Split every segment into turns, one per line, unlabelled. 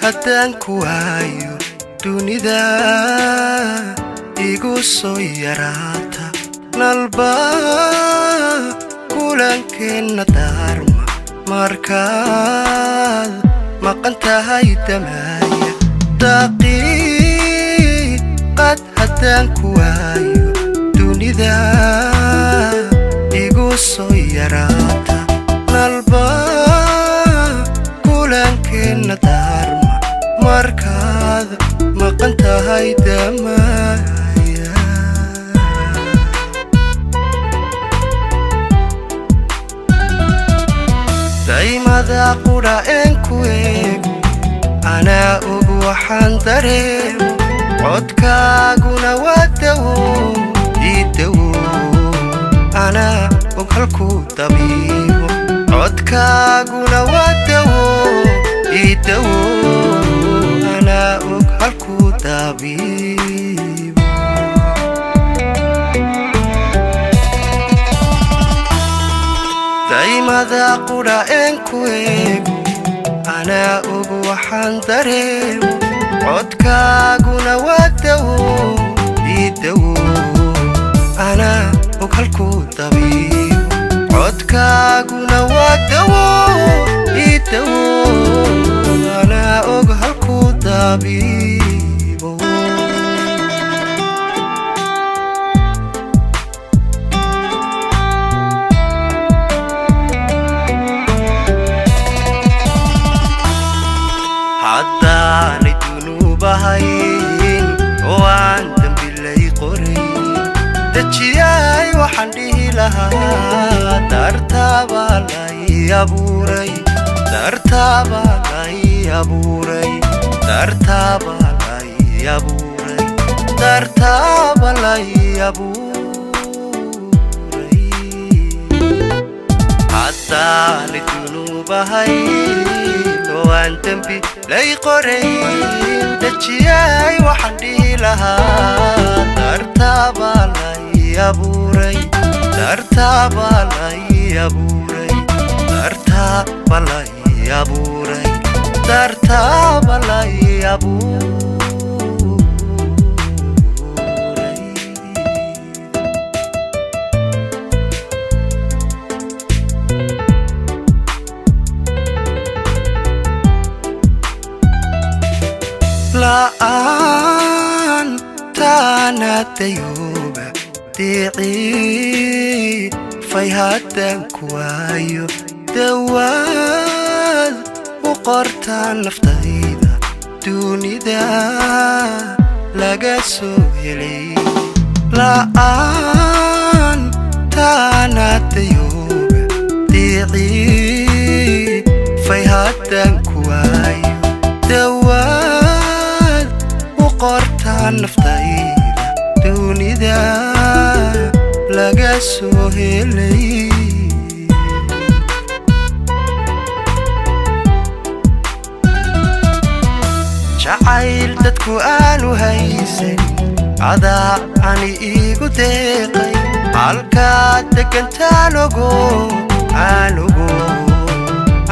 haddaan ku waayo dunida igu soo yaraata nalba kulankeenna daarma markaad maqan tahay damaaya daqiiqad haddaan ku waayo dunida igu soo yaraata nalba kulankeenna daarma markaad maqan tahay damaaya daymada qudha een ku eego anaa og waxaan dareemo codkaaguna waa dawo ii dawo anaa og halkuu dabiibo codkaaguna waa dawo ii dawo anaa og halkuu dabiibo daymada qudha een ku eego anaa og waxaan dareemo codkaaguna waa dawo ii dawo anaa og halkuu dabiibo codkaaguna waa dawo ii dawo anaa og halkuu dabiibo haddaanay dunuubahayn oo aan dambi lay qorayn dejiyay waxaan dhihi lahaa dartaabaa lay abuuray dartaabaa lay abuuray dartaabaa lay abuuray dartaaba lay abuuray haddaanay dunuubahayn waan dambi lay qorayn dejiyay waxaan dhihi lahaa dartaabaa lay abuuray dartaabaa lay abuuray dartaaba lay abuuray dartaaba lay abuuray la'aan taana dayooba diicii fay haddaan ku waayo dawaad u qortaa naftayda dunida laga soo helay la'aan taana dayooba diicii fay haddaan ku waayo dawaad qortaa naftayda dunida laga soo helay jacayl dadku aanu haysan adaa ani iigu deeqay halkaad degantaan ogo aan ogo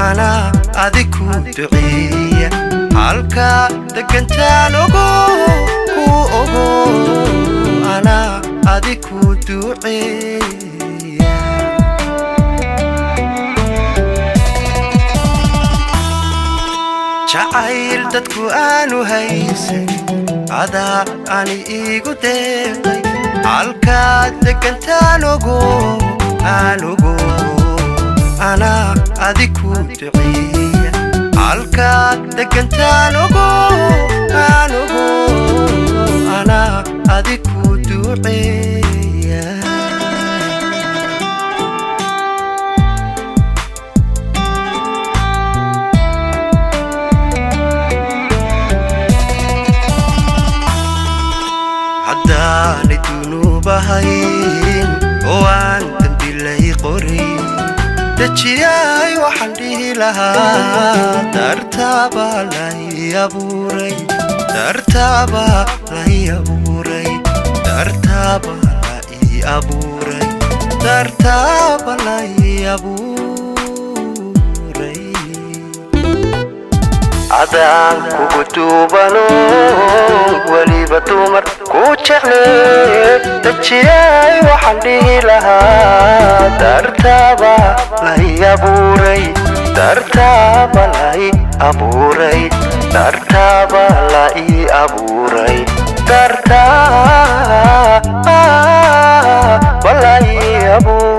anaa adig ku duceeya halkaad degantaan ogo ku ogo anaa adig ku duceeya jacayl dadku aanu haysan adaa ani iigu deeqay halkaad degantaan ogo aan ogo anaa adig ku duceeya halkaad degantaan ogo aan ogo anaa adig ku duceeya haddaanay dunuubahayn oo aan dambi lay qorayn dejiyay waxaan dhihi lahaa dartaabaa lay abuuray dartaabaa lay abuuray dartaabaa lay abuuray dartaaba lay abuuray adaan kugu duubano weliba dumar ku jecle dajiyay waxaan dhihi lahaa dartaaba lay abuuray dartaaba lay abuuray dartaaba lay abuuray dartaaba lay abuuray